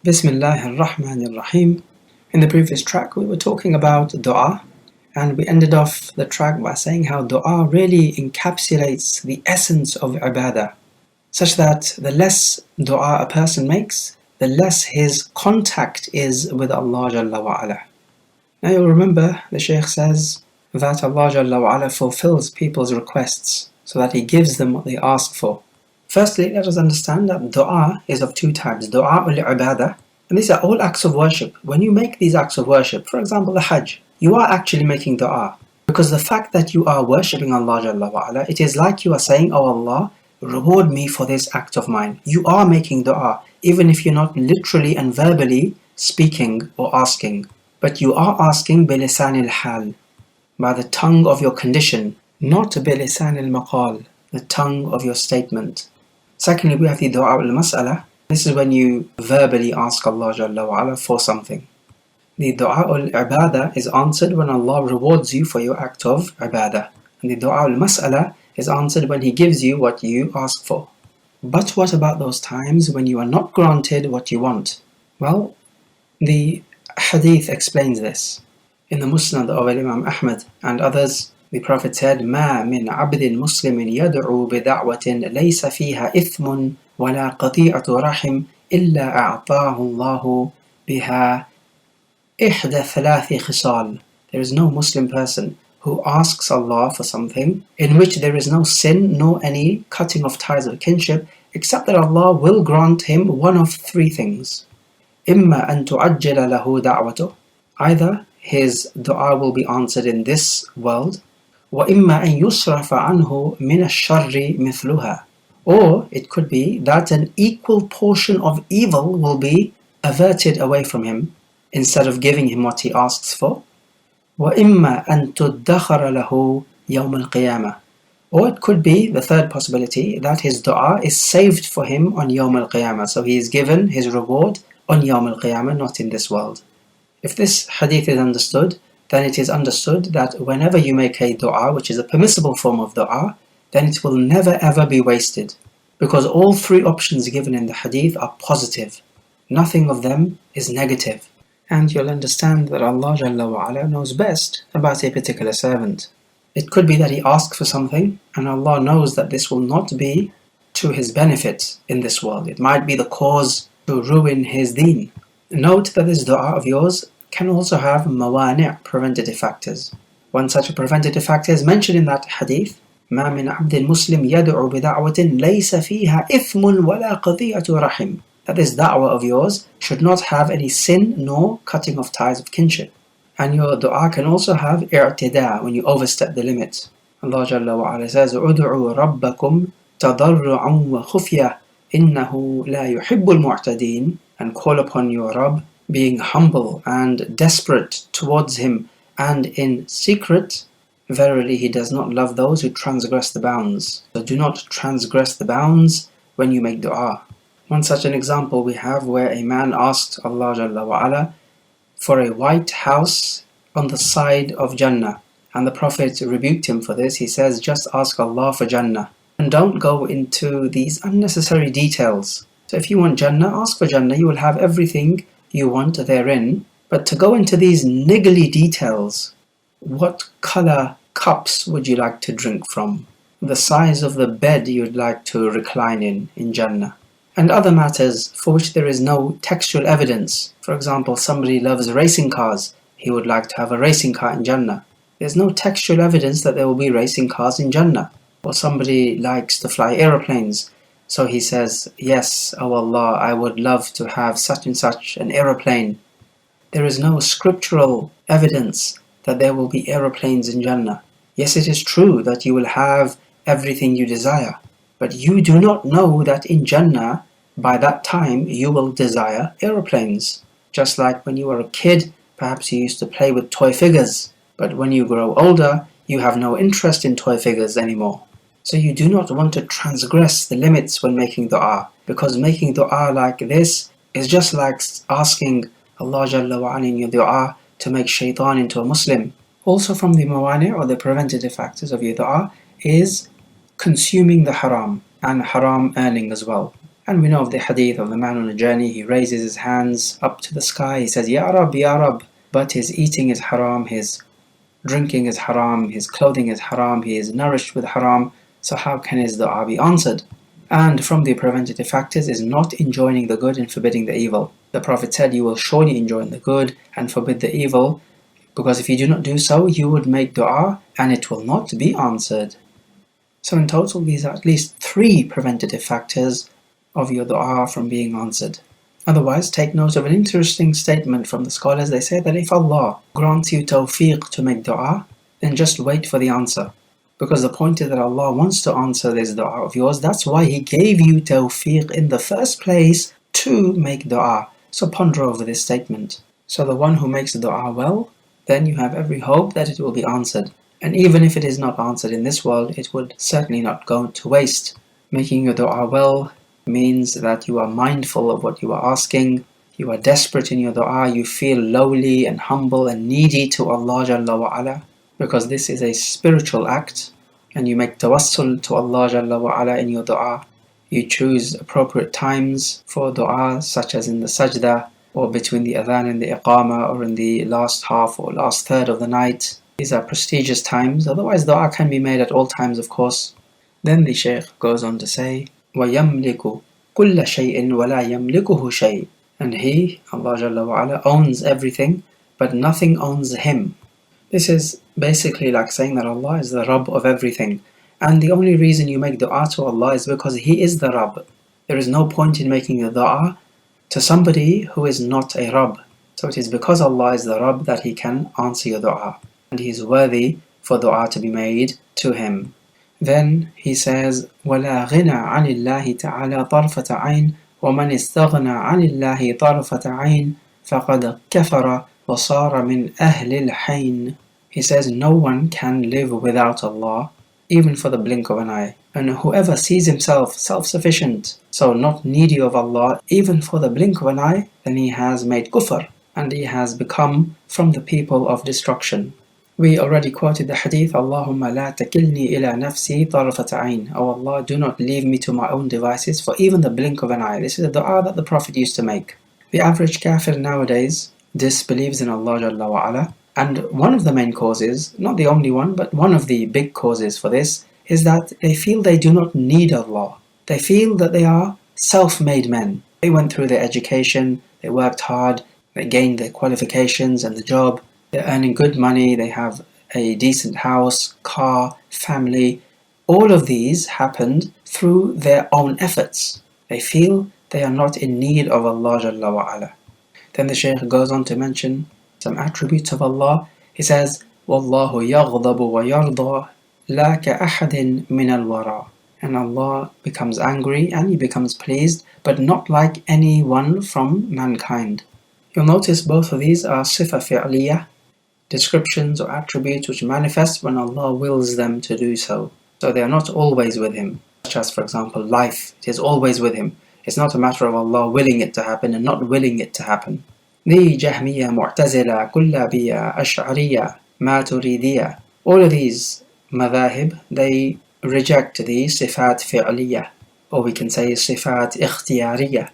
Bismillahir Rahmanir Rahim. In the previous track, we were talking about dua, and we ended off the track by saying how dua really encapsulates the essence of ibadah, such that the less dua a person makes, the less his contact is with Allah Jalla wa'ala. Now you'll remember the Shaykh says that Allah Jalla wa'ala fulfills people's requests so that He gives them what they ask for. Firstly, let us understand that dua is of two types, dua ul-ibadah, and these are all acts of worship. When you make these acts of worship, for example the Hajj, you are actually making dua, because the fact that you are worshipping Allah Jalla wa'ala, it is like you are saying, oh Allah, reward me for this act of mine. You are making dua, even if you're not literally and verbally speaking or asking, but you are asking bilisan al-hal, by the tongue of your condition, not bilisan al-maqal, the tongue of your statement. Secondly, we have the dua al-mas'ala. This is when you verbally ask Allah Jalla wa'ala for something. The dua al-ibadah is answered when Allah rewards you for your act of ibadah. And the dua al-mas'ala is answered when He gives you what you ask for. But what about those times when you are not granted what you want? Well, the hadith explains this. In the Musnad of Imam Ahmad and others, the Prophet said, مَا مِنْ عَبْدٍ مُسْلِمٍ يَدْعُو بِدَعْوَةٍ لَيْسَ فِيهَا إِثْمٌ وَلَا قَطِيعَةُ رَحِمٍ إِلَّا أَعْطَاهُ اللَّهُ بِهَا إِحْدَى ثَلَاثِ خِصَالٍ. There is no Muslim person who asks Allah for something in which there is no sin nor any cutting of ties of kinship, except that Allah will grant him one of three things. إِمَّا أَن تُعَجِّلَ لَهُ دَعْوَتُهُ. Either his dua will be answered in this world, وَإِمَّا أَن يُصْرَفَ عَنْهُ مِنَ الشَّرِّ مِثْلُهَا. Or it could be that an equal portion of evil will be averted away from him instead of giving him what he asks for. وَإِمَّا أَن تُدَّخَرَ لَهُ يَوْمَ الْقِيَامَةِ. Or it could be, the third possibility, that his dua is saved for him on Yawm al-Qiyamah. So he is given his reward on Yawm al-Qiyamah, not in this world. If this hadith is understood, then it is understood that whenever you make a dua, which is a permissible form of dua, then it will never ever be wasted, because all three options given in the hadith are positive. Nothing of them is negative. And you'll understand that Allah Jalla wa'ala knows best about a particular servant. It could be that he asks for something, and Allah knows that this will not be to his benefit in this world. It might be the cause to ruin his deen. Note that this dua of yours can also have mawani', preventative factors. One such a preventative factor is mentioned in that hadith, مَا مِنْ عَبْدٍ مُسْلِمٍ يَدْعُو بِدَعْوَةٍ لَيْسَ فِيهَا إِثْمٌ وَلَا قَطِيعَةُ رَحِمٍ. That this da'wah of yours should not have any sin nor cutting of ties of kinship. And your dua can also have i'tida, when you overstep the limit. Allah Jalla wa'ala says, أُدْعُوا رَبَّكُمْ تَضَرُّعًا وَخُفْيَةً إِنَّهُ لَا يُحِبُّ الْمُعْتَدِينَ. And call upon your Rabb, being humble and desperate towards Him, and in secret. Verily He does not love those who transgress the bounds. So do not transgress the bounds when you make dua. One such an example we have where a man asked Allah Jalla wa'ala for a white house on the side of Jannah, and the Prophet rebuked him for this. He says, just ask Allah for Jannah and don't go into these unnecessary details. So if you want Jannah, ask for Jannah, you will have everything you want therein. But to go into these niggly details, what color cups would you like to drink from? The size of the bed you'd like to recline in Jannah. And other matters for which there is no textual evidence. For example, somebody loves racing cars. He would like to have a racing car in Jannah. There's no textual evidence that there will be racing cars in Jannah. Or somebody likes to fly aeroplanes. So he says, yes, oh Allah, I would love to have such and such an aeroplane. There is no scriptural evidence that there will be aeroplanes in Jannah. Yes, it is true that you will have everything you desire. But you do not know that in Jannah, by that time, you will desire aeroplanes. Just like when you were a kid, perhaps you used to play with toy figures. But when you grow older, you have no interest in toy figures anymore. So you do not want to transgress the limits when making dua, because making dua like this is just like asking Allah Jalla wa'ala in your dua to make shaitan into a Muslim. Also from the mawani' or the preventative factors of your dua is consuming the haram and haram earning as well. And we know of the hadith of the man on a journey. He raises his hands up to the sky. He says, Ya Rabb, Ya Rabb. But his eating is haram, his drinking is haram, his clothing is haram, he is nourished with haram. So how can his dua be answered? And from the preventative factors is not enjoining the good and forbidding the evil. The Prophet said, you will surely enjoin the good and forbid the evil, because if you do not do so, you would make dua and it will not be answered. So in total, these are at least 3 preventative factors of your dua from being answered. Otherwise, take note of an interesting statement from the scholars. They say that if Allah grants you tawfiq to make dua, then just wait for the answer. Because the point is that Allah wants to answer this dua of yours. That's why He gave you tawfiq in the first place to make dua. So ponder over this statement. So the one who makes dua well, then you have every hope that it will be answered. And even if it is not answered in this world, it would certainly not go to waste. Making your dua well means that you are mindful of what you are asking, you are desperate in your dua, you feel lowly and humble and needy to Allah Jalla wa Ala, because this is a spiritual act, and you make tawassul to Allah Jalla wa Ala in your dua. You choose appropriate times for dua, such as in the sajda, or between the adhan and the iqama, or in the last half or last third of the night. These are prestigious times, otherwise dua can be made at all times, of course. Then the Shaykh goes on to say, وَيَمْلِكُ كُلَّ شَيْءٍ وَلَا يَمْلِكُهُ شَيْءٍ. And He, Allah Jalla wa Ala, owns everything, but nothing owns Him. This is basically like saying that Allah is the rabb of everything. And the only reason you make dua to Allah is because He is the rabb. There is no point in making a dua to somebody who is not a rabb. So it is because Allah is the rabb that He can answer your dua. And He is worthy for dua to be made to Him. Then he says, وَلَا غِنَى عَنِ اللَّهِ تَعَالَى طَرْفَةَ عَيْنٍ وَمَنِ اسْتَغْنَى عَنِ اللَّهِ طَرْفَةَ عَيْنٍ فَقَدْ كَفَرَ وَصَارَ مِنْ أَهْلِ الْحَيْنِ. He says, no one can live without Allah, even for the blink of an eye. And whoever sees himself self-sufficient, so not needy of Allah, even for the blink of an eye, then he has made kufar, and he has become from the people of destruction. We already quoted the hadith, Allahumma la takilni ila nafsi tarfata ayn. Oh Allah, do not leave me to my own devices for even the blink of an eye. This is a dua that the Prophet used to make. The average kafir nowadays disbelieves in Allah Jalla wa Ala, and one of the main causes, not the only one, but one of the big causes for this, is that they feel they do not need Allah. They feel that they are self-made men. They went through their education, they worked hard, they gained their qualifications and the job. They're earning good money, they have a decent house, car, family. All of these happened through their own efforts. They feel they are not in need of Allah Jalla wa Ala. Then the Shaykh goes on to mention some attributes of Allah. He says, وَاللَّهُ يَغْضَبُ وَيَرْضَى لَا كَأَحَدٍ مِنَ الْوَرَى. And Allah becomes angry and He becomes pleased, but not like anyone from mankind. You'll notice both of these are sifa fi'liyah, descriptions or attributes which manifest when Allah wills them to do so. So they are not always with Him. Such as, for example, life. It is always with Him. It's not a matter of Allah willing it to happen and not willing it to happen. The Jahmiyyah, Mu'tazila, Kullabiyya, Ash'ariyya, Maturidiyya, all of these madhahib, they reject the sifat fi'liyah, or we can say sifat ikhtiyariyah.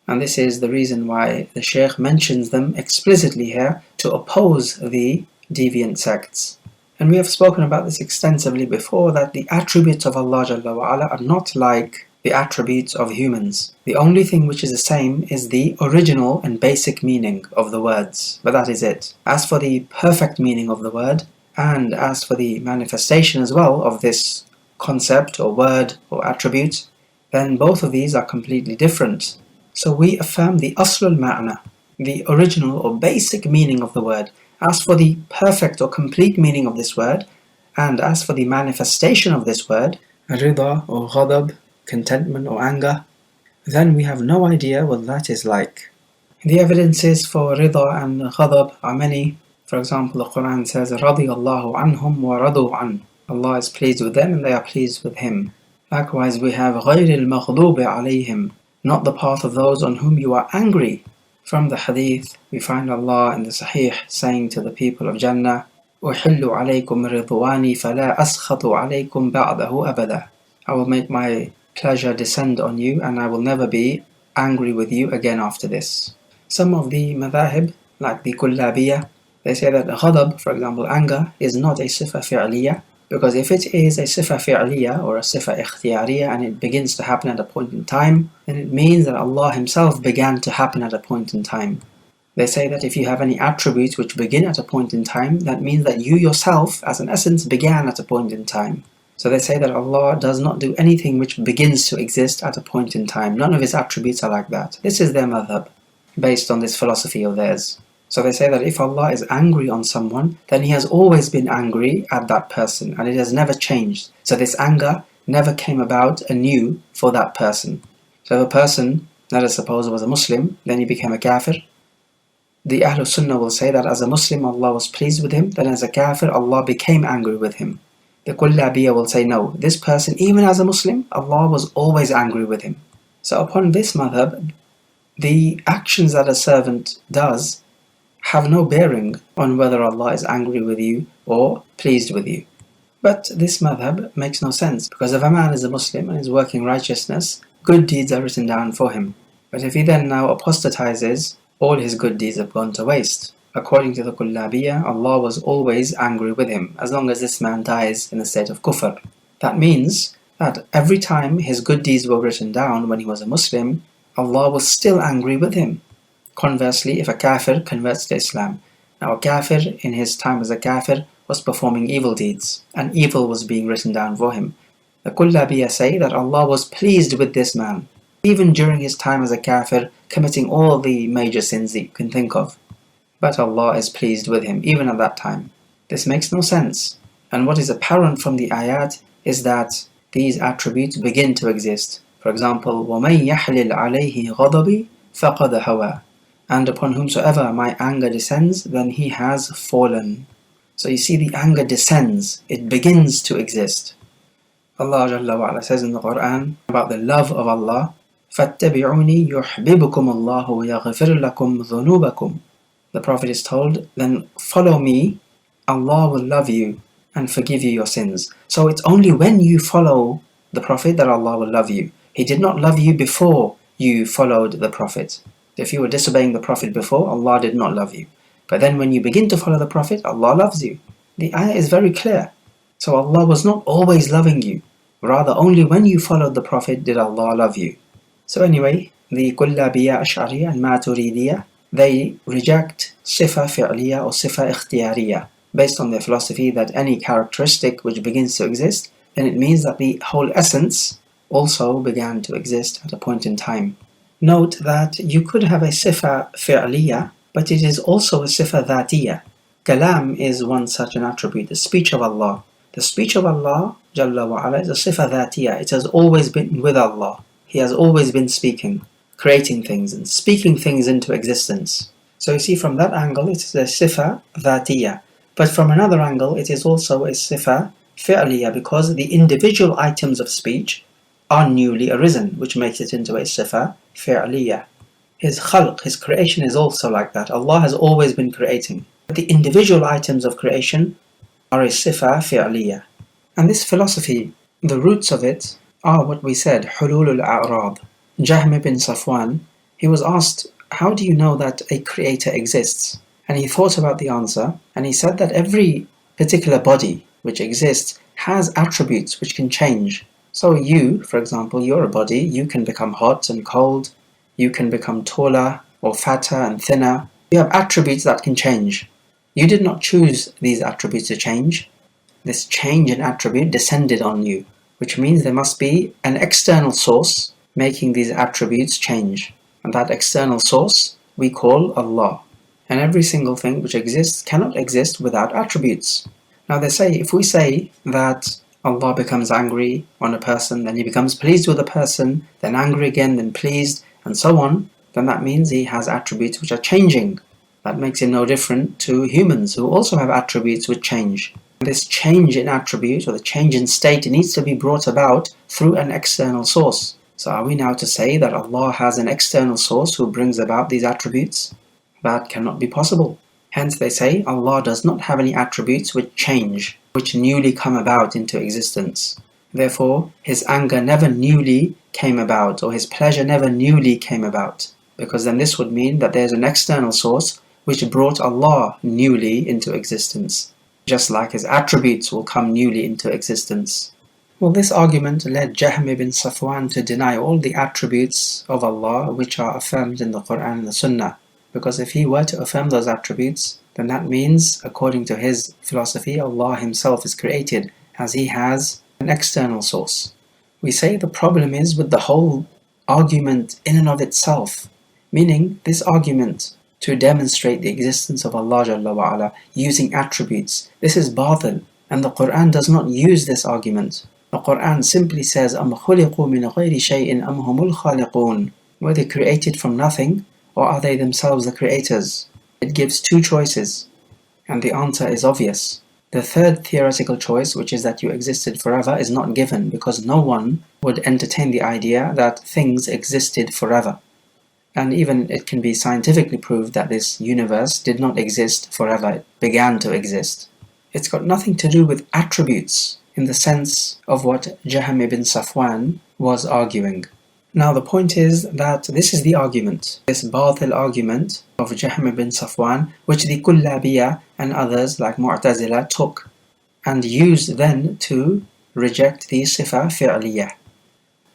And this is the reason why the Shaykh mentions them explicitly here to oppose the deviant sects. And we have spoken about this extensively before, that the attributes of Allah Jalla wa Ala are not like the attributes of humans. The only thing which is the same is the original and basic meaning of the words, but that is it. As for the perfect meaning of the word, and as for the manifestation as well of this concept or word or attribute, then both of these are completely different. So we affirm the aslul ma'na, the original or basic meaning of the word. As for the perfect or complete meaning of this word, and as for the manifestation of this word, rida or ghadab, contentment or anger, then we have no idea what that is like. The evidences for rida and ghadab are many. For example, the Quran says, رَضِيَ اللَّهُ عَنْهُمْ وَرَضُوا عَنْهُ. Allah is pleased with them and they are pleased with Him. Likewise, we have غَيْرِ الْمَغْضُوبِ عَلَيْهِمْ, not the path of those on whom you are angry. From the hadith, we find Allah in the Sahih saying to the people of Jannah, أُحِلُّ عَلَيْكُمْ رِضْوَانِي فَلَا أَسْخَطُ عَلَيْكُمْ بَعْدَهُ أَبَدًا. I will make my pleasure descend on you, and I will never be angry with you again after this. Some of the madhahib, like the Kullabiyah, they say that ghadab, for example, anger, is not a sifa fi'liyah, because if it is a sifa fi'liyah or a sifa ikhtiyariyah and it begins to happen at a point in time, then it means that Allah Himself began to happen at a point in time. They say that if you have any attributes which begin at a point in time, that means that you yourself, as an essence, began at a point in time. So they say that Allah does not do anything which begins to exist at a point in time. None of His attributes are like that. This is their madhab, based on this philosophy of theirs. So they say that if Allah is angry on someone, then He has always been angry at that person, and it has never changed. So this anger never came about anew for that person. So if a person, let us suppose, was a Muslim, then he became a kafir, the Ahlul Sunnah will say that as a Muslim Allah was pleased with him, then as a kafir Allah became angry with him. The Kullabiyah will say no, this person even as a Muslim, Allah was always angry with him. So upon this madhab, the actions that a servant does have no bearing on whether Allah is angry with you or pleased with you. But this madhab makes no sense, because if a man is a Muslim and is working righteousness, good deeds are written down for him. But if he then now apostatizes, all his good deeds have gone to waste. According to the Kullabiyah, Allah was always angry with him, as long as this man dies in a state of kufar. That means that every time his good deeds were written down when he was a Muslim, Allah was still angry with him. Conversely, if a kafir converts to Islam, now a kafir in his time as a kafir was performing evil deeds, and evil was being written down for him. The Kullabiyah say that Allah was pleased with this man, even during his time as a kafir, committing all the major sins that you can think of. But Allah is pleased with him, even at that time. This makes no sense. And what is apparent from the ayat is that these attributes begin to exist. For example, وَمَنْ يَحْلِلْ عَلَيْهِ غَضَبِي فَقَدْ هَوَى. And upon whomsoever my anger descends, then he has fallen. So you see, the anger descends, it begins to exist. Allah Jalla wa Ala says in the Quran about the love of Allah, فَاتَّبِعُونِي يُحْبِبُكُمُ اللَّهُ وَيَغْفِرْ لَكُمْ ذُنُوبَكُمْ. The Prophet is told, then follow me, Allah will love you and forgive you your sins. So it's only when you follow the Prophet that Allah will love you. He did not love you before you followed the Prophet. If you were disobeying the Prophet before, Allah did not love you. But then when you begin to follow the Prophet, Allah loves you. The ayah is very clear. So Allah was not always loving you. Rather, only when you followed the Prophet did Allah love you. So anyway, the Kullabiyah, Ash'ariyah and Maturidiyah, they reject sifa fi'liyah or sifa ikhtiyariyah, based on their philosophy that any characteristic which begins to exist, then it means that the whole essence also began to exist at a point in time. Note that you could have a sifa fi'liyah, but it is also a sifa dhatiyah. Kalam is one such an attribute, the speech of Allah. The speech of Allah Jalla wa Ala is a sifa dhatiyah. It has always been with Allah. He has always been speaking, creating things and speaking things into existence. So you see, from that angle it is a sifa dhatiyah. But from another angle it is also a sifa fi'liyah, because the individual items of speech are newly arisen, which makes it into a sifa fi'liyah. His khalq, his creation is also like that. Allah has always been creating. But the individual items of creation are a sifa fi'liyah. And this philosophy, the roots of it are what we said, hulul al-a'rad. Jahm ibn Safwan, he was asked, how do you know that a creator exists? And he thought about the answer, and he said that every particular body which exists has attributes which can change. So you, for example, you're a body, you can become hot and cold, you can become taller or fatter and thinner. You have attributes that can change. You did not choose these attributes to change. This change in attribute descended on you, which means there must be an external source making these attributes change. And that external source we call Allah. And every single thing which exists cannot exist without attributes. Now they say, if we say that Allah becomes angry on a person, then He becomes pleased with a person, then angry again, then pleased, and so on, then that means He has attributes which are changing. That makes Him no different to humans who also have attributes which change. This change in attribute, or the change in state, needs to be brought about through an external source. So are we now to say that Allah has an external source who brings about these attributes? That cannot be possible. Hence they say Allah does not have any attributes which change, which newly come about into existence. Therefore, his anger never newly came about, or his pleasure never newly came about, because then this would mean that there's an external source which brought Allah newly into existence, just like his attributes will come newly into existence. Well, this argument led Jahm ibn Safwan to deny all the attributes of Allah which are affirmed in the Quran and the Sunnah, because if he were to affirm those attributes, then that means, according to his philosophy, Allah himself is created, as he has an external source. We say the problem is with the whole argument in and of itself, meaning this argument to demonstrate the existence of Allah Jalla wa Ala using attributes. This is batil, and the Quran does not use this argument. The Quran simply says, أَمْ خُلِقُوا مِنْ غَيْرِ شَيْءٍ أَمْ هُمُ الْخَالِقُونَ. Were they created from nothing, or are they themselves the creators? It gives two choices, and the answer is obvious. The third theoretical choice, which is that you existed forever, is not given, because no one would entertain the idea that things existed forever. And even it can be scientifically proved that this universe did not exist forever, it began to exist. It's got nothing to do with attributes in the sense of what Jahm ibn Safwan was arguing. Now the point is that this is the argument, this batil argument of Jahm ibn Safwan, which the Kullabiyah and others like Mu'tazila took and used then to reject the sifa fi'liyah.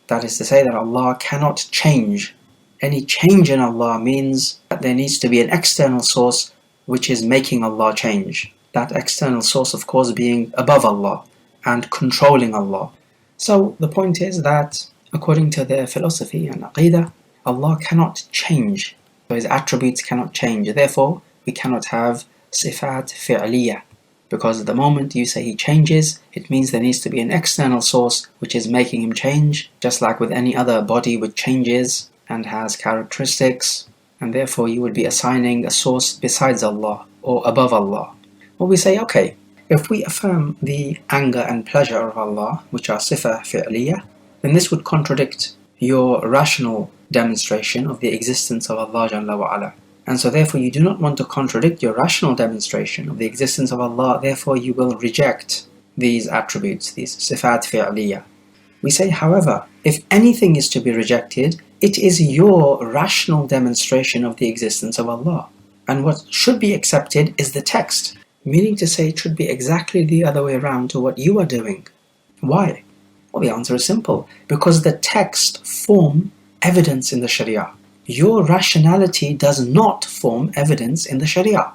That is to say that Allah cannot change. Any change in Allah means that there needs to be an external source which is making Allah change. That external source, of course, being above Allah and controlling Allah. So the point is that according to their philosophy and aqidah, Allah cannot change. So his attributes cannot change. Therefore, we cannot have sifat fi'liyah. Because at the moment you say he changes, it means there needs to be an external source which is making him change, just like with any other body which changes and has characteristics, and therefore you would be assigning a source besides Allah or above Allah. Well, we say, okay, if we affirm the anger and pleasure of Allah, which are sifa fi'liyah, then this would contradict your rational demonstration of the existence of Allah Jalla wa Ala. And so therefore you do not want to contradict your rational demonstration of the existence of Allah, therefore you will reject these attributes, these sifat fi'liyah. We say, however, if anything is to be rejected, it is your rational demonstration of the existence of Allah. And what should be accepted is the text, meaning to say it should be exactly the other way around to what you are doing. Why? Well, the answer is simple. Because the text form evidence in the Sharia. Your rationality does not form evidence in the Sharia.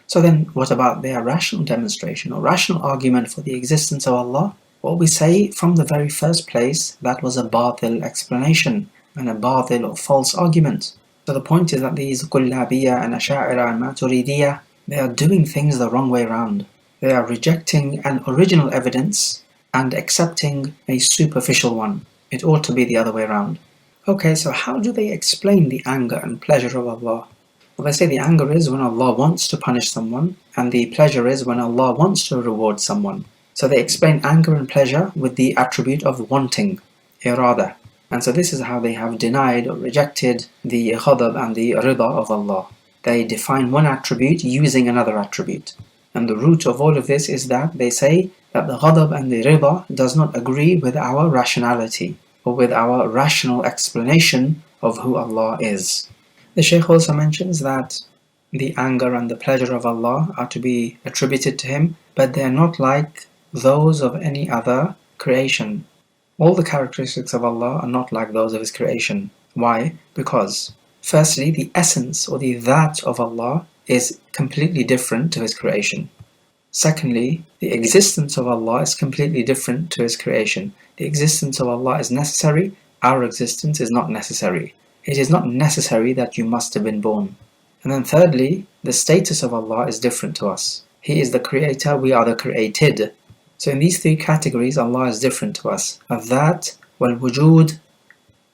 So then, what about their rational demonstration or rational argument for the existence of Allah? Well, we say from the very first place that was a batil explanation and a batil or false argument. So the point is that these Kullabiyah and Asha'ira and Maturidiyah, they are doing things the wrong way around. They are rejecting an original evidence and accepting a superficial one. It ought to be the other way around. Okay, so how do they explain the anger and pleasure of Allah? Well, they say the anger is when Allah wants to punish someone, and the pleasure is when Allah wants to reward someone. So they explain anger and pleasure with the attribute of wanting, irada. And so this is how they have denied or rejected the ghadab and the rida of Allah. They define one attribute using another attribute. And the root of all of this is that they say that the ghadab and the rida does not agree with our rationality, or with our rational explanation of who Allah is. The Shaykh also mentions that the anger and the pleasure of Allah are to be attributed to Him, but they are not like those of any other creation. All the characteristics of Allah are not like those of His creation. Why? Because, firstly, the essence or the that of Allah is completely different to His creation. Secondly, the existence of Allah is completely different to His creation. The existence of Allah is necessary, our existence is not necessary. It is not necessary that you must have been born. And then thirdly, the status of Allah is different to us. He is the creator, we are the created. So in these three categories, Allah is different to us. Al-Dhat, Wal-Wujud,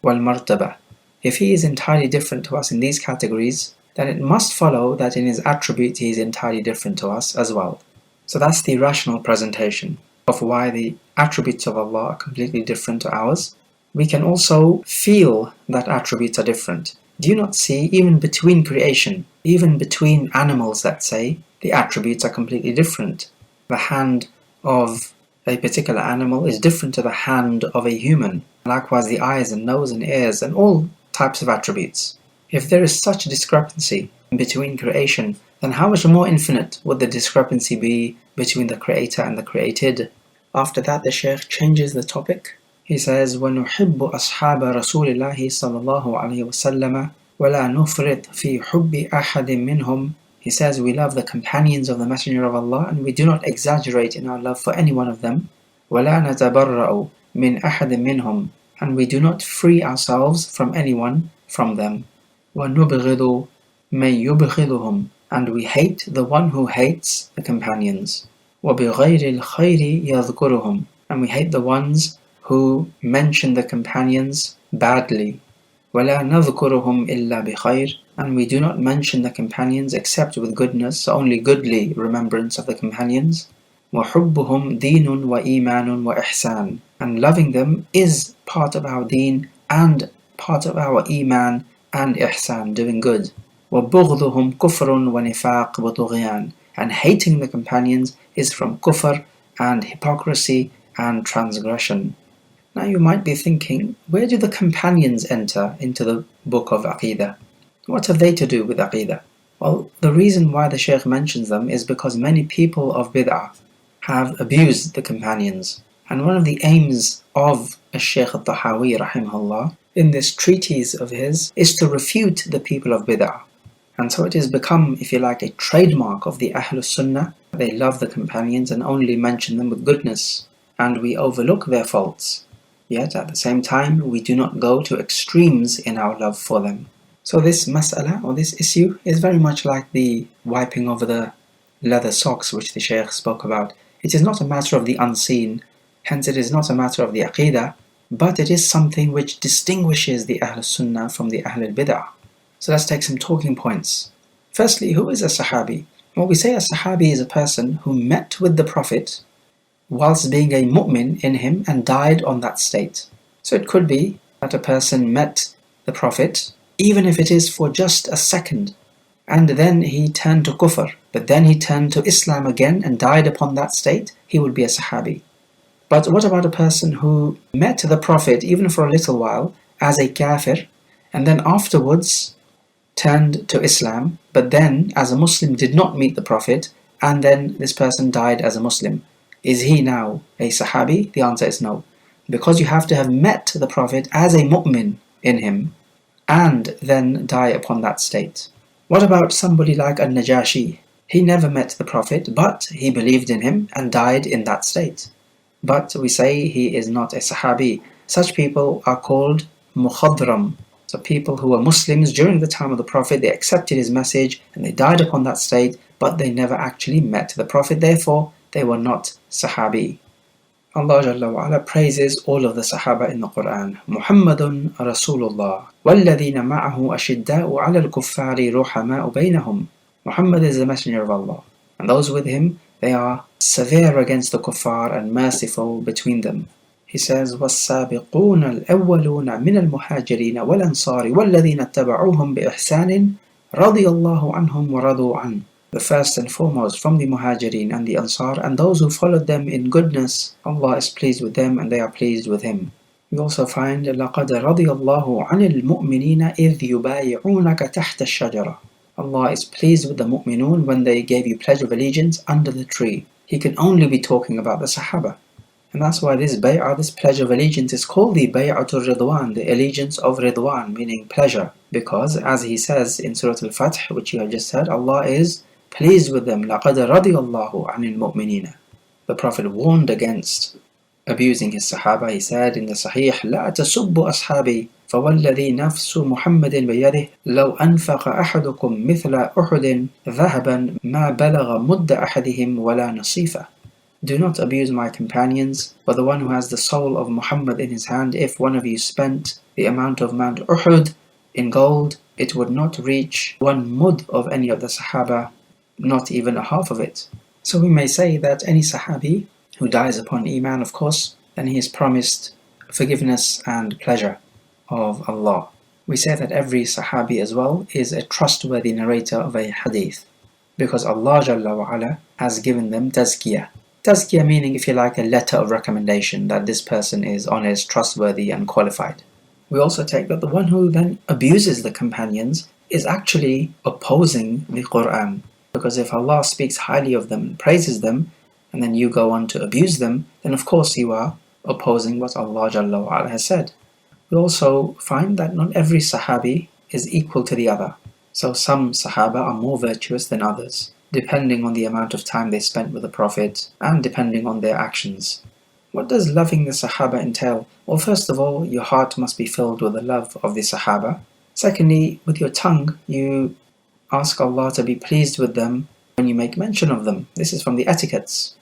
Wal-Martaba. If He is entirely different to us in these categories, then it must follow that in His attributes He is entirely different to us as well. So that's the rational presentation of why the attributes of Allah are completely different to ours. We can also feel that attributes are different. Do you not see, even between creation, even between animals, let's say, the attributes are completely different. The hand of a particular animal is different to the hand of a human. Likewise, the eyes and nose and ears and all types of attributes. If there is such a discrepancy between creation, then how much more infinite would the discrepancy be between the creator and the created? After that, the Shaykh changes the topic. He says, وَنُحِبُّ أَصْحَابَ رَسُولِ اللَّهِ صَلَّى اللَّهُ عَلَيْهِ وَسَلَّمَ وَلَا نُفْرِطْ فِي حُبِّ أَحَدٍ مِّنْهُمْ. He says, we love the companions of the Messenger of Allah and we do not exaggerate in our love for any one of them. وَلَا نَتَبَرَّأُ مِنْ أَحَدٍ مِّنْهُمْ. And we do not free ourselves from anyone from them. وَنُبْغِضُ مَنْ يُبْغِضُهُمْ. And we hate the one who hates the companions. وَبِغَيْرِ الْخَيْرِ يَذْكُرُهُمْ. And we hate the ones who mention the companions badly. وَلَا نَذْكُرُهُمْ إِلَّا بِخَيْرٍ. And we do not mention the companions except with goodness, so only goodly remembrance of the companions. وَحُبُّهُمْ دِينٌ وَإِيمَانٌ وَإِحْسَانٌ. And loving them is part of our deen and part of our iman and ihsan, doing good. وَبُغْضُهُمْ كُفْرٌ وَنِفَاقٌ وَطُغْيَانٌ. And hating the companions is from kufar and hypocrisy and transgression. Now you might be thinking, where do the companions enter into the book of Aqidah? What have they to do with Aqidah? Well, the reason why the Shaykh mentions them is because many people of bid'ah have abused the companions. And one of the aims of Shaykh Tahaawiyyah rahimahullah in this treatise of his is to refute the people of bid'ah. And so it has become, if you like, a trademark of the Ahlus Sunnah. They love the companions and only mention them with goodness, and we overlook their faults. Yet at the same time, we do not go to extremes in our love for them. So this mas'ala, or this issue, is very much like the wiping over the leather socks which the Shaykh spoke about. It is not a matter of the unseen, hence it is not a matter of the Aqidah, but it is something which distinguishes the Ahlul Sunnah from the Ahlul Bid'ah. So let's take some talking points. Firstly, who is a sahabi? Well, we say a sahabi is a person who met with the Prophet whilst being a mu'min in him and died on that state. So it could be that a person met the Prophet, even if it is for just a second, and then he turned to kufar, but then he turned to Islam again and died upon that state, he would be a sahabi. But what about a person who met the Prophet even for a little while as a kafir, and then afterwards turned to Islam, but then as a Muslim did not meet the Prophet, and then this person died as a Muslim? Is he now a sahabi? The answer is no. Because you have to have met the Prophet as a mu'min in him, and then die upon that state. What about somebody like An-Najashi? He never met the Prophet, but he believed in him and died in that state. But we say he is not a sahabi. Such people are called muhadram. So people who were Muslims during the time of the Prophet, they accepted his message and they died upon that state, but they never actually met the Prophet, therefore they were not sahabi. Allah Jalla wa Ala praises all of the Sahaba in the Quran. Muhammadun Rasulullah وَالَّذِينَ مَعَهُ أَشِدَّاءُ عَلَى الْكُفَّارِ رُحَمَاءُ بَيْنَهُمْ. Muhammad is the Messenger of Allah, and those with him, they are severe against the kuffar and merciful between them. He says, وَالسَّابِقُونَ الْأَوَّلُونَ مِنَ الْمُهَاجِرِينَ وَالْأَنصَارِ وَالَّذِينَ اتَّبَعُوهُمْ بِإِحْسَانٍ رَضِيَ اللَّهُ عَنْهُمْ وَرَضُوا عَنْهُ. The first and foremost from the Muhajirin and the Ansar, and those who followed them in goodness, Allah is pleased with them and they are pleased with Him. We also find لَقَدْ رَضِيَ اللَّهُ عَنِ الْمُؤْمِنِينَ إِذْ يُبَايِعُونَكَ تَحْتَ الشَّجَرَةِ. Allah is pleased with the mu'minun when they gave you pledge of allegiance under the tree. He can only be talking about the Sahaba. And that's why this bay'ah, this pledge of allegiance, is called the bay'atul Ridwan, the allegiance of Ridwan, meaning pleasure. Because as he says in Surah Al-Fath, which you have just said, Allah is pleased with them. لَقَدْ رَضِيَ اللَّهُ عَنِ الْمُؤْمِنِينَ. The Prophet warned against abusing his Sahaba. He said in the Sahih, لَا تَسُبُّ أَصْحَابِي فَوَالَّذِي نَفْسُ مُحَمَّدٍ بِيَدِهِ لَوْ أَنْفَقَ أَحَدُكُمْ مِثْلَ أُحُدٍ ذَهَبًا مَا بَلَغَ مُدَّ أَحَدِهِمْ وَلَا نَصِيفَهُ. Do not abuse my companions, but the one who has the soul of Muhammad in his hand, if one of you spent the amount of Mount Uhud in gold, it would not reach one mud of any of the Sahaba, not even a half of it. So we may say that any Sahabi who dies upon Iman, of course, then he is promised forgiveness and pleasure of Allah. We say that every Sahabi as well is a trustworthy narrator of a hadith, because Allah Jalla wa Ala has given them tazkiyah. Tazkiyah meaning, if you like, a letter of recommendation that this person is honest, trustworthy and qualified. We also take that the one who then abuses the companions is actually opposing the Quran. Because if Allah speaks highly of them and praises them, and then you go on to abuse them, then of course you are opposing what Allah Jalla wa Ala has said. We also find that not every sahabi is equal to the other. So some sahaba are more virtuous than others, depending on the amount of time they spent with the Prophet and depending on their actions. What does loving the sahaba entail? Well, first of all, your heart must be filled with the love of the sahaba. Secondly, with your tongue, you ask Allah to be pleased with them when you make mention of them. This is from the Etiquettes.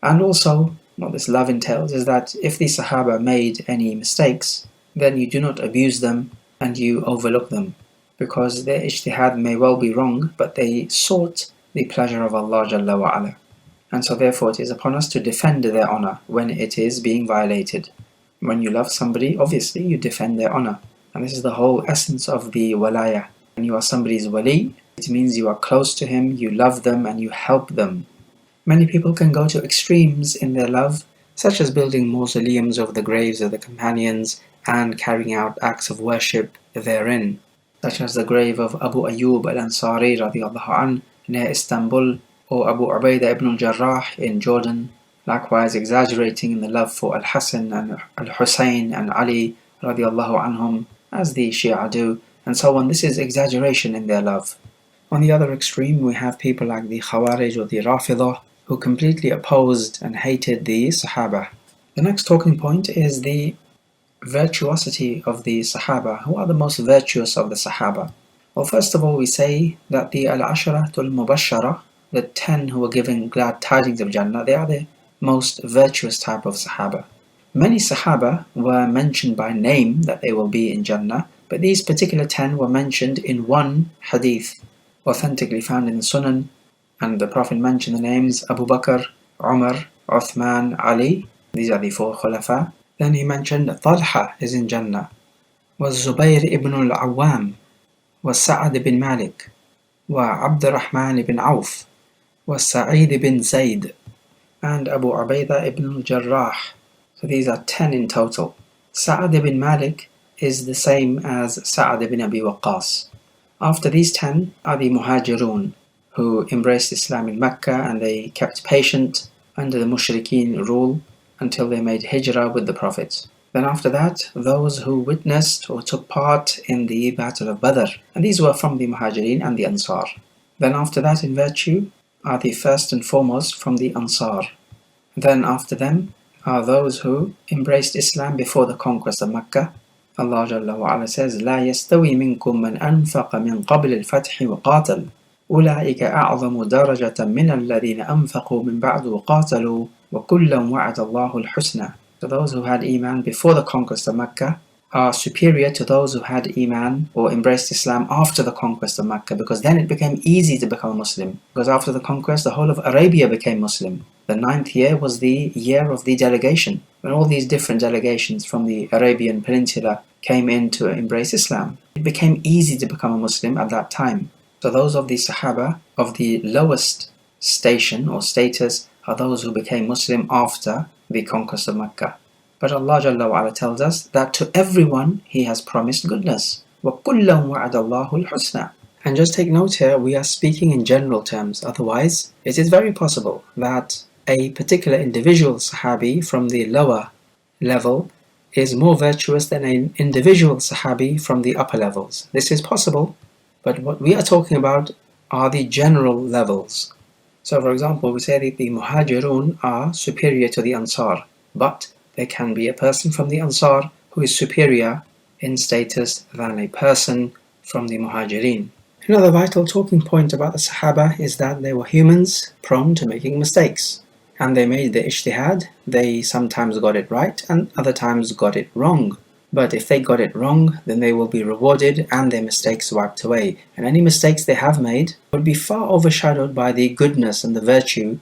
And also, what this love entails is that if the sahaba made any mistakes, then you do not abuse them and you overlook them, because their ijtihad may well be wrong, but they sought the pleasure of Allah Jalla wa Ala. And so therefore it is upon us to defend their honor when it is being violated. When you love somebody, obviously you defend their honor. And this is the whole essence of the walaya. When you are somebody's wali, it means you are close to him, you love them and you help them. Many people can go to extremes in their love, such as building mausoleums over the graves of the companions and carrying out acts of worship therein, such as the grave of Abu Ayyub al-Ansari radiallahu anh near Istanbul, or Abu Ubaidah ibn al-Jarrah in Jordan, likewise exaggerating in the love for Al-Hasan and Al-Husayn and Ali radiallahu anhum, as the Shia do, and so on. This is exaggeration in their love. On the other extreme, we have people like the Khawarij or the Rafidah, who completely opposed and hated the Sahaba. The next talking point is the virtuosity of the Sahaba. Who are the most virtuous of the Sahaba? Well, first of all, we say that the Al-Asharatul Mubashara, the 10 who were given glad tidings of Jannah, they are the most virtuous type of Sahaba. Many Sahaba were mentioned by name that they will be in Jannah, but these particular 10 were mentioned in one hadith, authentically found in the Sunan, and the Prophet mentioned the names Abu Bakr, Umar, Uthman, Ali. These are the 4 Khulafa. Then he mentioned Talha is in Jannah, was Zubayr ibn al-Awwam, was Sa'ad bin Malik, wa Abdurrahman ibn Auf, was Sa'id ibn Zayd, and Abu Ubaidah ibn al-Jarrah. So these are 10 in total. Sa'ad ibn Malik is the same as Sa'ad ibn Abi Waqqas. After these 10 are the Muhajirun, who embraced Islam in Mecca and they kept patient under the Mushrikeen rule until they made hijrah with the Prophet. Then after that, those who witnessed or took part in the Battle of Badr, and these were from the Muhajirin and the Ansar. Then after that, in virtue, are the first and foremost from the Ansar. Then after them are those who embraced Islam before the conquest of Mecca. Allah Jalla wa Ala says, لا يستوي منكم من أنفق من قبل الفتح وقاتل أولئك أعظم درجة من الذين أنفقوا من بعد وقاتلوا وكلا وعد الله الحسنى. So those who had iman before the conquest of Mecca are superior to those who had iman or embraced Islam after the conquest of Mecca, because then it became easy to become a Muslim. Because after the conquest, the whole of Arabia became Muslim. The 9th year was the year of the delegation, when all these different delegations from the Arabian Peninsula came in to embrace Islam. It became easy to become a Muslim at that time. So those of the Sahaba of the lowest station or status are those who became Muslim after the conquest of Mecca. But Allah Jalla wa Ala tells us that to everyone He has promised goodness. وَكُلًّا وَعَدَ اللَّهُ الْحُسْنَى. And just take note here, we are speaking in general terms. Otherwise, it is very possible that a particular individual Sahabi from the lower level is more virtuous than an individual Sahabi from the upper levels. This is possible, but what we are talking about are the general levels. So for example, we say that the Muhajirun are superior to the Ansar, but there can be a person from the Ansar who is superior in status than a person from the Muhajirin. Another vital talking point about the Sahaba is that they were humans prone to making mistakes. And they made the ijtihad. They sometimes got it right and other times got it wrong. But if they got it wrong, then they will be rewarded and their mistakes wiped away. And any mistakes they have made would be far overshadowed by the goodness and the virtue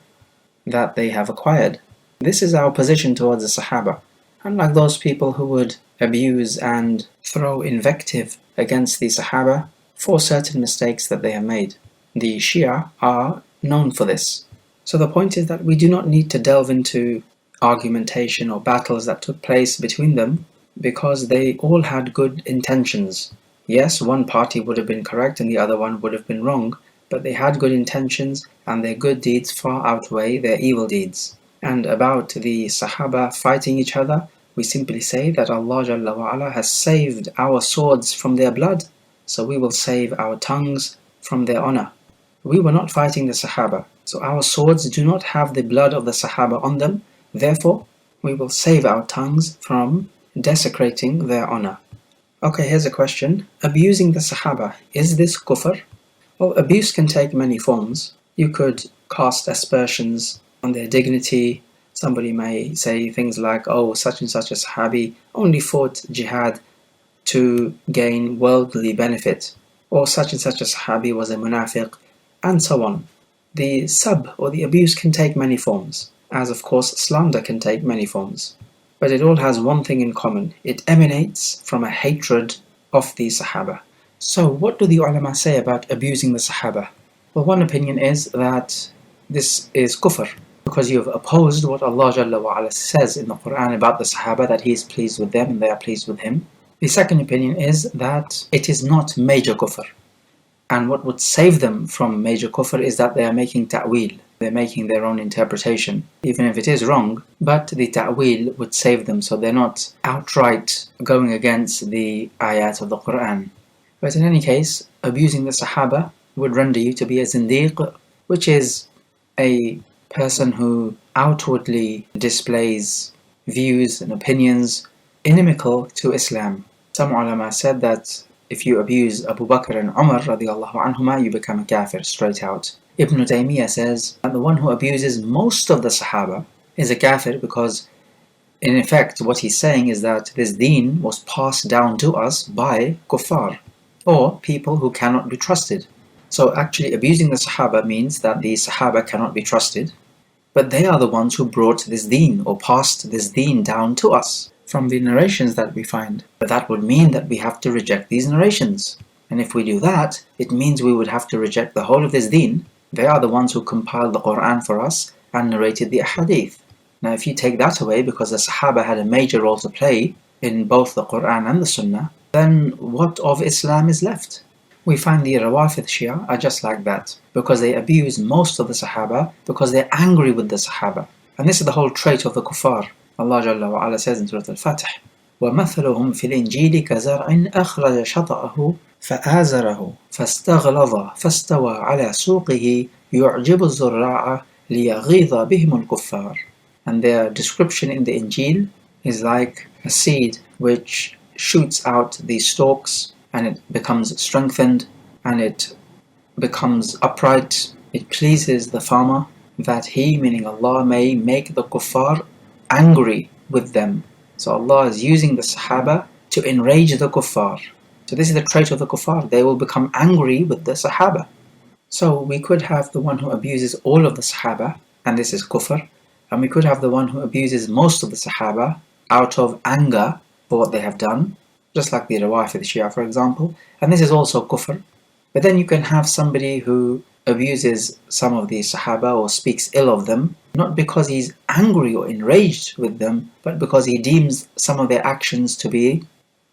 that they have acquired. This is our position towards the Sahaba. Unlike those people who would abuse and throw invective against the Sahaba for certain mistakes that they have made. The Shia are known for this. So the point is that we do not need to delve into argumentation or battles that took place between them, because they all had good intentions. Yes, one party would have been correct and the other one would have been wrong, but they had good intentions and their good deeds far outweigh their evil deeds. And about the sahaba fighting each other, we simply say that Allah Jalla wa Ala has saved our swords from their blood, so we will save our tongues from their honor. We were not fighting the sahaba, so our swords do not have the blood of the sahaba on them, therefore we will save our tongues from desecrating their honor. Okay, here's a question. Abusing the sahaba, is this kufr? Well, abuse can take many forms. You could cast aspersions on their dignity. Somebody may say things like, oh, such and such a sahabi only fought jihad to gain worldly benefit, or such and such a sahabi was a munafiq, and so on. The sab or the abuse can take many forms, as of course slander can take many forms. But it all has one thing in common. It emanates from a hatred of the sahaba. So what do the ulama say about abusing the sahaba? Well, one opinion is that this is kufr, because you have opposed what Allah Jalla wa Ala says in the Quran about the sahaba, that He is pleased with them and they are pleased with Him. The second opinion is that it is not major kufr. And what would save them from major kufr is that they are making tawil. They're making their own interpretation, even if it is wrong, but the ta'wil would save them, so they're not outright going against the ayat of the Quran. But in any case, abusing the sahaba would render you to be a zindiq, which is a person who outwardly displays views and opinions inimical to Islam. Some ulama said that if you abuse Abu Bakr and Umar radiallahu anhuma, you become a kafir straight out. Ibn Taymiyyah says that the one who abuses most of the sahaba is a kafir, because in effect what he's saying is that this deen was passed down to us by kuffar, or people who cannot be trusted. So actually abusing the sahaba means that the sahaba cannot be trusted, but they are the ones who brought this deen or passed this deen down to us from the narrations that we find. But that would mean that we have to reject these narrations. And if we do that, it means we would have to reject the whole of this deen. They are the ones who compiled the Quran for us and narrated the ahadith. Now if you take that away, because the Sahaba had a major role to play in both the Quran and the Sunnah, then what of Islam is left? We find the Rawafid Shia are just like that, because they abuse most of the Sahaba, because they're angry with the Sahaba. And this is the whole trait of the kuffar. Allah Jalla wa Ala says in Surah Al-Fatih, وَمَثَلُهُمْ فِي الْإِنْجِيلِ كَزَرْعٍ أَخْرَجَ شَطَأَهُ فآزره فاستغلظ فاستوى على سوقه يعجب الزراع ليغيظ بهم الكفار. And their description in the Injil is like a seed which shoots out the stalks and it becomes strengthened and it becomes upright. It pleases the farmer that he, meaning Allah, may make the kuffar angry with them. So Allah is using the Sahaba to enrage the kuffar. So this is the trait of the kuffar. They will become angry with the Sahaba. So we could have the one who abuses all of the Sahaba, and this is kufr. And we could have the one who abuses most of the Sahaba out of anger for what they have done, just like the Rawafid Shia, for example. And this is also kufr. But then you can have somebody who abuses some of the Sahaba or speaks ill of them, not because he's angry or enraged with them, but because he deems some of their actions to be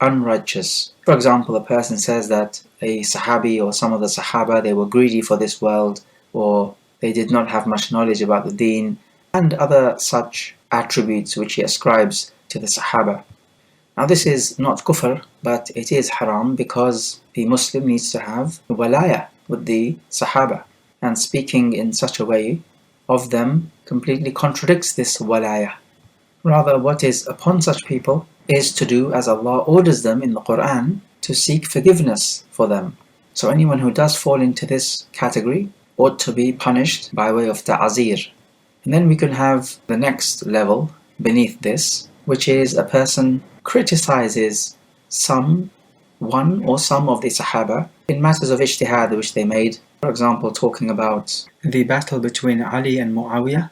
unrighteous. For example, a person says that a sahabi or some of the sahaba, they were greedy for this world, or they did not have much knowledge about the deen, and other such attributes which he ascribes to the sahaba. Now this is not kufr, but it is haram, because the Muslim needs to have walaya with the sahaba, and speaking in such a way of them completely contradicts this walaya. Rather, what is upon such people is to do as Allah orders them in the Quran, to seek forgiveness for them. So anyone who does fall into this category ought to be punished by way of taasir. And then we can have the next level beneath this, which is a person criticizes one or some of the Sahaba in matters of ijtihad which they made. For example, talking about the battle between Ali and Muawiyah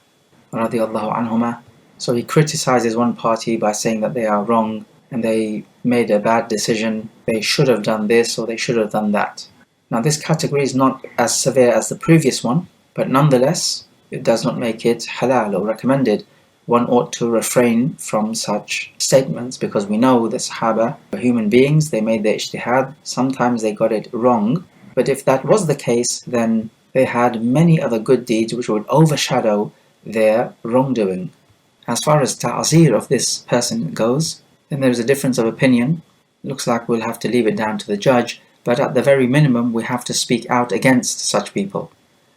radiallahu anhuma. So he criticizes one party by saying that they are wrong and they made a bad decision, they should have done this or they should have done that. Now this category is not as severe as the previous one, but nonetheless it does not make it halal or recommended. One ought to refrain from such statements, because we know the sahaba are human beings, they made their ijtihad, sometimes they got it wrong, but if that was the case, then they had many other good deeds which would overshadow their wrongdoing. As far as taasir of this person goes, then there is a difference of opinion. Looks like we'll have to leave it down to the judge, but at the very minimum we have to speak out against such people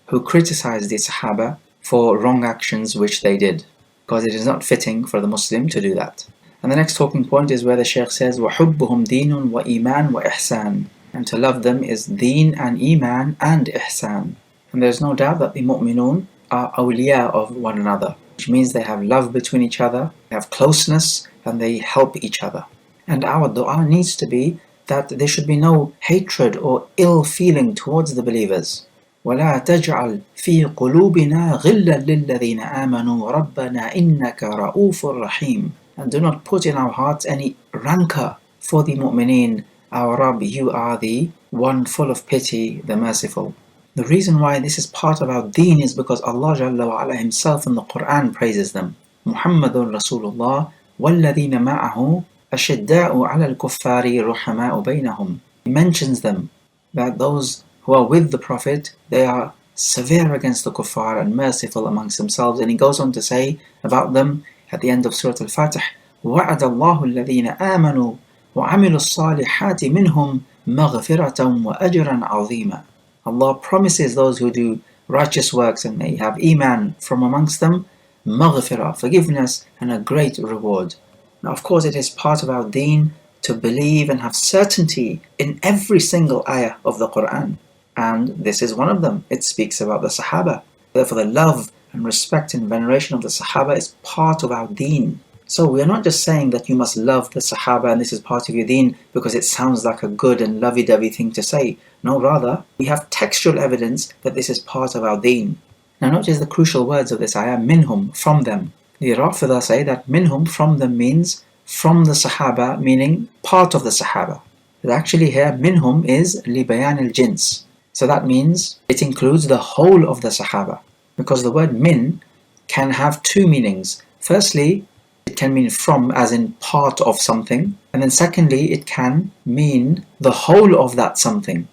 who criticize the sahaba for wrong actions which they did, because it is not fitting for the Muslim to do that. And the next talking point is where the Shaykh says, وَحُبُّهُمْ دِينٌ وَإِيمَانٌ وَإِحْسَانٌ, and to love them is deen and iman and ihsan. And there is no doubt that the mu'minun are awliya of one another, which means they have love between each other, they have closeness, and they help each other. And our dua needs to be that there should be no hatred or ill feeling towards the believers. وَلَا تَجْعَلْ فِي قُلُوبِنَا غِلًّا لِلَّذِينَ آمَنُوا رَبَّنَا إِنَّكَ رَؤُوفٌ رَحِيمٌ, and do not put in our hearts any rancor for the mu'mineen. Our Rabb, you are the one full of pity, the merciful. The reason why this is part of our deen is because Allah Jalla wa Ala himself in the Quran praises them. Muhammadun Rasulullah وَالَّذِينَ مَعَهُ أَشِدَّاءُ عَلَى الْكُفَّارِ رُحَمَاءُ بَيْنَهُم. He mentions them, that those who are with the Prophet, they are severe against the kuffar and merciful amongst themselves. And he goes on to say about them at the end of Surah Al-Fatih, وَعَدَ اللَّهُ الَّذِينَ آمَنُوا وَعَمِلُوا الصَّالِحَاتِ مِنْهُمْ مَغْفِرَةً وَأَجْرًا عَظِيمًا. Allah promises those who do righteous works and they have iman from amongst them, maghfirah, forgiveness, and a great reward. Now, of course, it is part of our deen to believe and have certainty in every single ayah of the Quran. And this is one of them. It speaks about the sahaba. Therefore, the love and respect and veneration of the sahaba is part of our deen. So we are not just saying that you must love the sahaba and this is part of your deen because it sounds like a good and lovey-dovey thing to say. No, rather, we have textual evidence that this is part of our deen. Now notice the crucial words of this ayah, minhum, from them. The Rafidah say that minhum, from them, means from the sahaba, meaning part of the sahaba. But actually here, minhum is libayan al-jins. So that means it includes the whole of the sahaba. Because the word min can have two meanings. Firstly, it can mean from, as in part of something. And then secondly, it can mean the whole of that something.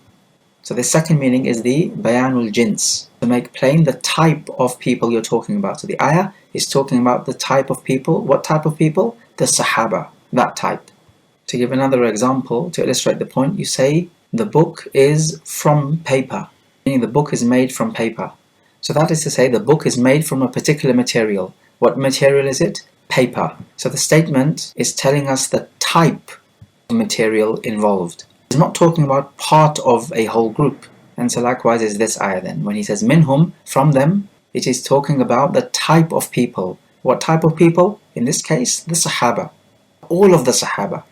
So the second meaning is the bayanul jins, to make plain the type of people you're talking about. So the ayah is talking about the type of people. What type of people? The sahaba, that type. To give another example, to illustrate the point, you say the book is from paper, meaning the book is made from paper. So that is to say the book is made from a particular material. What material is it? Paper. So the statement is telling us the type of material involved. It's not talking about part of a whole group. And so likewise is this ayah then. When he says minhum, from them, it is talking about the type of people. What type of people? In this case, the sahaba. All of the sahaba.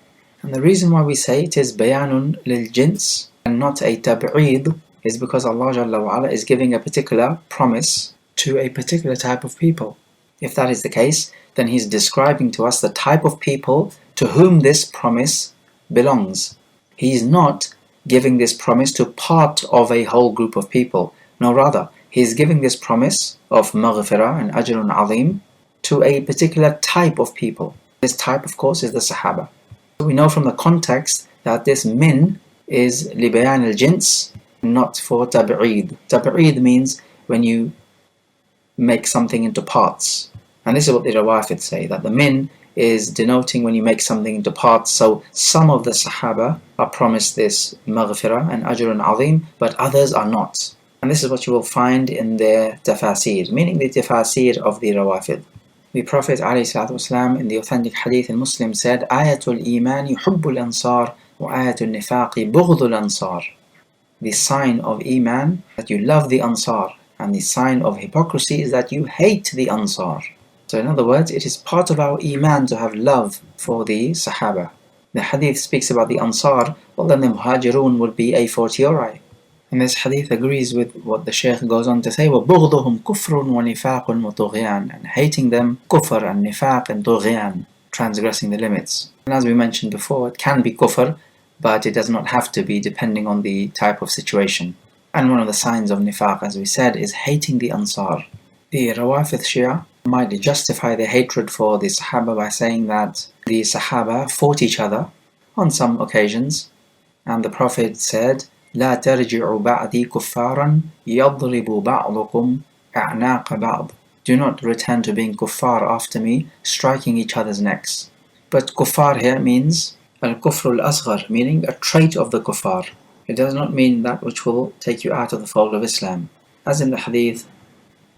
And the reason why we say it is bayanun lil jins and not a tab'id is because Allah Jalla wa Ala is giving a particular promise to a particular type of people. If that is the case, then he's describing to us the type of people to whom this promise belongs. He is not giving this promise to part of a whole group of people. No, rather, he is giving this promise of maghfirah and ajrun azim to a particular type of people. This type, of course, is the sahaba. So we know from the context that this min is libayan al-jins, not for tab'id. Tab'id means when you make something into parts. And this is what the Rawafid say, that the min is denoting when you make something into parts. So some of the sahaba are promised this maghfirah and ajrun azim, but others are not. And this is what you will find in their tafasir, meaning the tafasir of the Rawafid. The Prophet ﷺ in the authentic hadith in Muslim said, Ayatul Iman yuhibbul ansar wa ayatul nifaqi bughdul ansar. The sign of Iman, that you love the ansar, and the sign of hypocrisy is that you hate the ansar. So in other words, it is part of our iman to have love for the sahaba. The hadith speaks about the ansar, well then the muhajirun would be a fortiori. And this hadith agrees with what the Shaykh goes on to say, وَبُغْضُهُمْ كُفْرٌ وَنِفَاقٌ وَطُغْيَانٌ, and hating them, kufar and nifaq and tughyan, transgressing the limits. And as we mentioned before, it can be kufr, but it does not have to be depending on the type of situation. And one of the signs of nifaq, as we said, is hating the ansar. The Rawafith Shia might justify their hatred for the Sahaba by saying that the Sahaba fought each other on some occasions, and the Prophet said, لا ترجعوا بعدي كفارا يضرب بعضكم أعناق بعض. Do not return to being kuffar after me, striking each other's necks. But kuffar here means al-kufr al-asghar, meaning a trait of the kuffar. It does not mean that which will take you out of the fold of Islam. As in the hadith,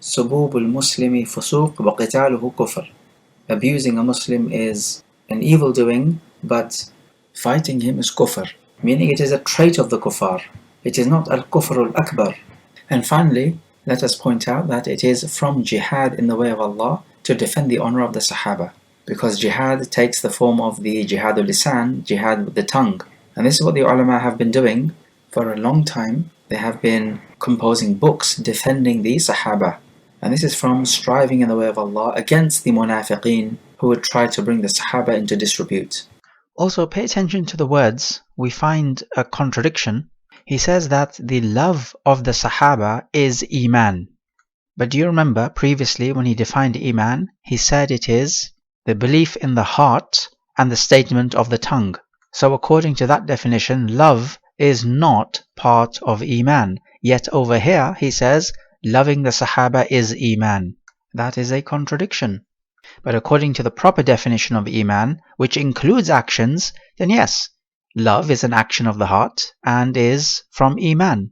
سبوب المسلم فسوق وقتاله كفر. Abusing a Muslim is an evil doing, but fighting him is kufr, meaning it is a trait of the kuffar. It is not al-kufr al-akbar. And finally, let us point out that it is from jihad in the way of Allah to defend the honor of the Sahaba, because jihad takes the form of the jihad al-lisan, jihad with the tongue. And this is what the ulama have been doing for a long time. They have been composing books defending the Sahaba. And this is from striving in the way of Allah against the munafiqeen who would try to bring the Sahaba into disrepute. Also, pay attention to the words. We find a contradiction. He says that the love of the Sahaba is iman. But do you remember previously when he defined iman, he said it is the belief in the heart and the statement of the tongue. So according to that definition, love is not part of iman. Yet over here he says, loving the Sahaba is iman. That is a contradiction. But according to the proper definition of iman, which includes actions, then yes, love is an action of the heart and is from iman.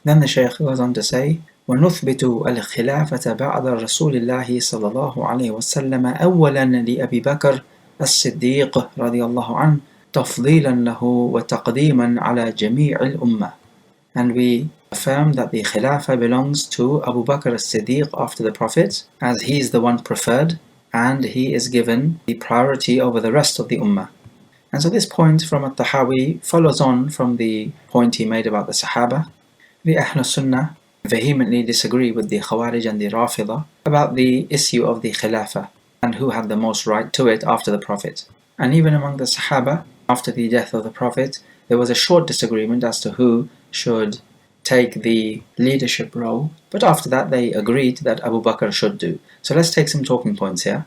Then the Shaykh goes on to say, وَنُثْبِتُ الْخِلَافَةَ بَعْدَ رَسُولِ اللَّهِ صَلَّى اللَّهُ عَلَيْهِ وَسَلَّمَ أَوَّلًا لِأَبِي بَكْرٍ الصِّدِّيقِ رضي الله عنه تفضيلا له وتقديما على جميع الأمة. And we affirm that the Khilafah belongs to Abu Bakr as-Siddiq after the Prophet, as he is the one preferred, and he is given the priority over the rest of the Ummah. And so this point from At-Tahaawiyyah follows on from the point he made about the Sahaba. The Ahl Sunnah vehemently disagree with the Khawarij and the Rafidah about the issue of the Khilafah and who had the most right to it after the Prophet. And even among the Sahaba, after the death of the Prophet, there was a short disagreement as to who should take the leadership role, but after that they agreed that Abu Bakr should do. So let's take some talking points here.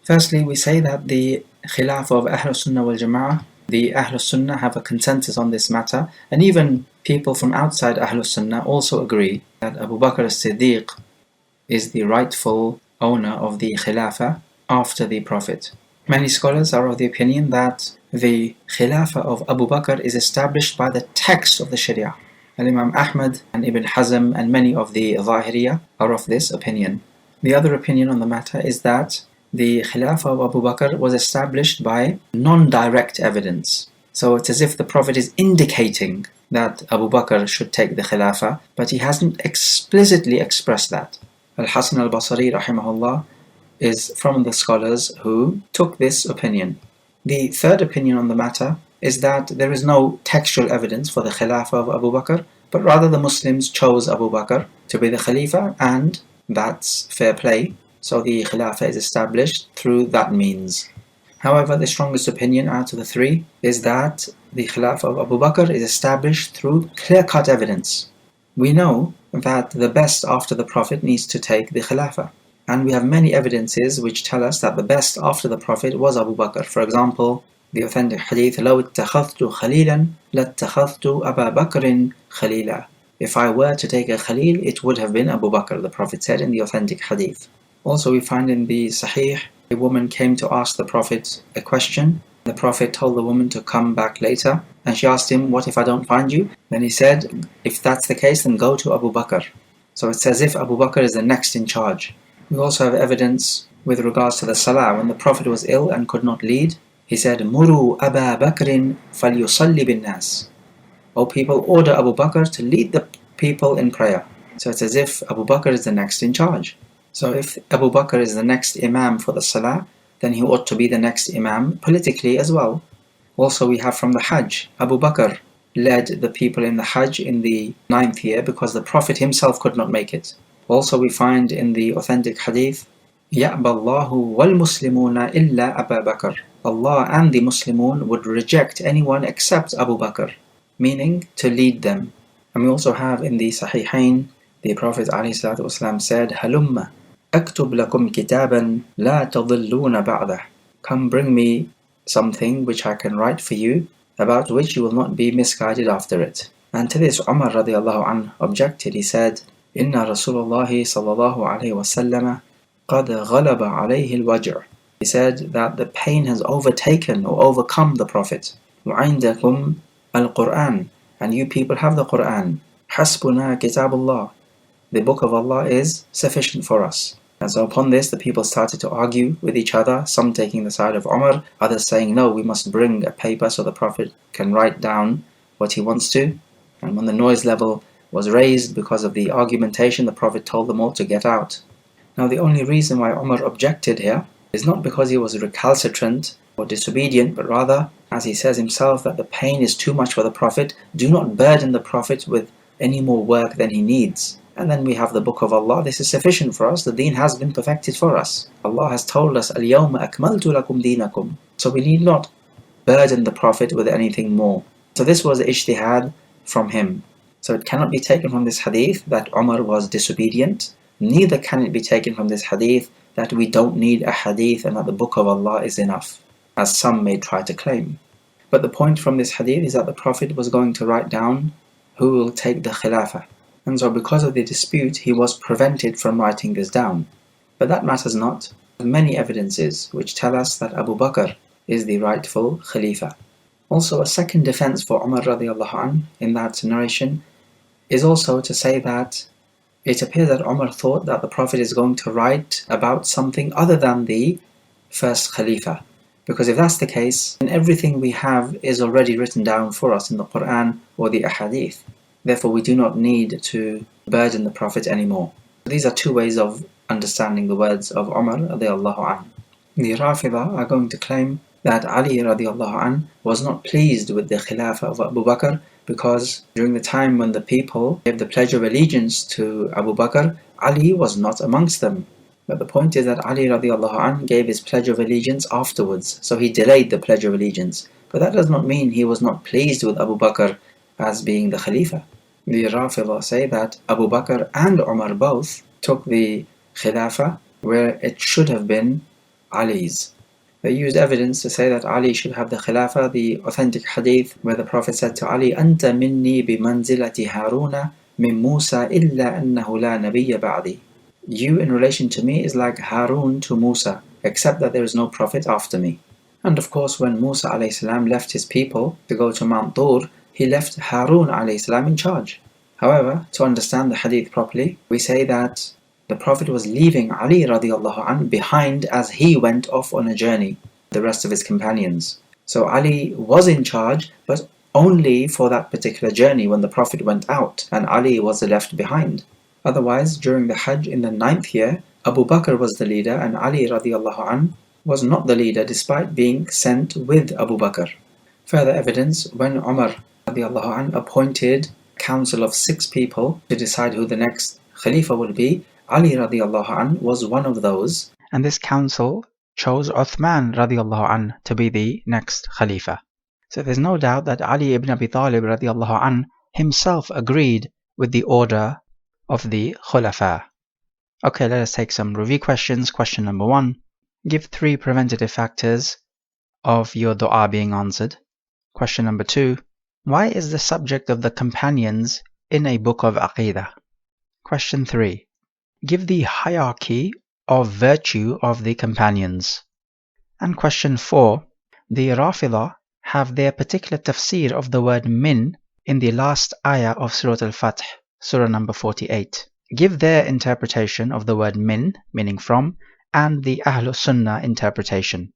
Firstly, we say that the Khilafah of Ahl Sunnah wal Jama'ah, the Ahl Sunnah have a consensus on this matter, and even people from outside Ahl Sunnah also agree that Abu Bakr as-Siddiq is the rightful owner of the Khilafah after the Prophet. Many scholars are of the opinion that the Khilafah of Abu Bakr is established by the text of the Sharia. And Imam Ahmad and Ibn Hazm and many of the Zahiriyah are of this opinion. The other opinion on the matter is that the Khilafah of Abu Bakr was established by non-direct evidence. So it's as if the Prophet is indicating that Abu Bakr should take the Khilafah, but he hasn't explicitly expressed that. Al-Hasan al-Basri rahimahullah is from the scholars who took this opinion. The third opinion on the matter is that there is no textual evidence for the Khilafah of Abu Bakr, but rather the Muslims chose Abu Bakr to be the Khalifa, and that's fair play. So the Khilafah is established through that means. However, the strongest opinion out of the three is that the Khilafah of Abu Bakr is established through clear-cut evidence. We know that the best after the Prophet needs to take the Khilafah. And we have many evidences which tell us that the best after the Prophet was Abu Bakr. For example, the authentic hadith, لَوْ اتَّخَذْتُ خَلِيلًا لَاتَّخَذْتُ أَبَا بَكْرٍ خَلِيلًا. If I were to take a Khalil, it would have been Abu Bakr, the Prophet said in the authentic hadith. Also we find in the Sahih, a woman came to ask the Prophet a question. The Prophet told the woman to come back later, and she asked him, what if I don't find you? Then he said, if that's the case, then go to Abu Bakr. So it's as if Abu Bakr is the next in charge. We also have evidence with regards to the Salah. When the Prophet was ill and could not lead, he said, Muru Aba Bakrin falyusalli bin nas. O people, order Abu Bakr to lead the people in prayer. So it's as if Abu Bakr is the next in charge. So if Abu Bakr is the next Imam for the Salah, then he ought to be the next Imam politically as well. Also we have from the Hajj, Abu Bakr led the people in the Hajj in the 9th year because the Prophet himself could not make it. Also we find in the authentic hadith, يَأْبَى اللَّهُ وَالْمُسْلِمُونَ إِلَّا أَبَا بَكْرٍ. Allah and the Muslimun would reject anyone except Abu Bakr, meaning to lead them. And we also have in the Sahihain The Prophet ﷺ said, "Halumma, aktub lakum kitaban la tadilluna ba'dah." Come bring me something which I can write for you, about which you will not be misguided after it. And to this Umar radiallahu anh objected. He said, "Inna Rasulullah sallallahu alayhi wa sallam qad ghalaba alayhi al-waj'." He said that the pain has overtaken or overcome the Prophet. وَعِنْدَكُمْ الْقُرْآنِ, and you people have the Quran. حَسْبُنَا كِتَابُ اللَّهِ, the book of Allah is sufficient for us. And so upon this the people started to argue with each other, some taking the side of Umar, others saying, no, we must bring a paper so the Prophet can write down what he wants to. And when the noise level was raised because of the argumentation, the Prophet told them all to get out. Now the only reason why Umar objected here is not because he was recalcitrant or disobedient, but rather, as he says himself, that the pain is too much for the Prophet. Do not burden the Prophet with any more work than he needs. And then we have the book of Allah. This is sufficient for us. The deen has been perfected for us. Allah has told us, "Al-yawma akmaltu lakum dinakum." So we need not burden the Prophet with anything more. So this was ijtihad from him. So it cannot be taken from this hadith that Umar was disobedient. Neither can it be taken from this hadith that we don't need a hadith and that the book of Allah is enough, as some may try to claim. But the point from this hadith is that the Prophet was going to write down who will take the khilafah. And so because of the dispute, he was prevented from writing this down. But that matters not. There are many evidences which tell us that Abu Bakr is the rightful Khalifa. Also, a second defense for Umar radiallahu anh in that narration is also to say that it appears that Umar thought that the Prophet is going to write about something other than the first Khalifa. Because if that's the case, then everything we have is already written down for us in the Quran or the Ahadith. Therefore, we do not need to burden the Prophet anymore. These are two ways of understanding the words of Umar radiallahu anh. The Rafidah are going to claim that Ali radiallahu anh was not pleased with the Khilafah of Abu Bakr because during the time when the people gave the pledge of allegiance to Abu Bakr, Ali was not amongst them. But the point is that Ali radiallahu anh gave his pledge of allegiance afterwards, so he delayed the pledge of allegiance. But that does not mean he was not pleased with Abu Bakr as being the Khalifa. The Rafidah say that Abu Bakr and Umar both took the Khilafah where it should have been Ali's. They used evidence to say that Ali should have the Khilafah, the authentic hadith where the Prophet said to Ali, "Anta minni bimanzilati Haruna min Musa illa annahu la nabiyya ba'di." You in relation to me is like Harun to Musa, except that there is no prophet after me. And of course, when Musa alayhi salam left his people to go to Mount Tur, he left Harun alayhi salam in charge. However, to understand the hadith properly, we say that the Prophet was leaving Ali radiallahu anh behind as he went off on a journey, the rest of his companions. So Ali was in charge, but only for that particular journey when the Prophet went out, and Ali was left behind. Otherwise, during the Hajj in the 9th year, Abu Bakr was the leader and Ali radiallahu anh was not the leader despite being sent with Abu Bakr. Further evidence, when Umar radiallahu anh appointed a council of 6 people to decide who the next Khalifa would be, Ali radiallahu anh was one of those, and this council chose Uthman radiallahu anh to be the next Khalifa. So there's no doubt that Ali ibn Abi Talib radiallahu anh himself agreed with the order of the Khulafa. Okay, let us take some review questions. Question number 1. Give 3 preventative factors of your dua being answered. Question number 2. Why is the subject of the companions in a book of Aqidah? Question 3. Give the hierarchy of virtue of the companions. And question 4. The Rafidah have their particular tafsir of the word min in the last ayah of Surah Al-Fath, Surah number 48. Give their interpretation of the word min, meaning from, and the Ahlul Sunnah interpretation.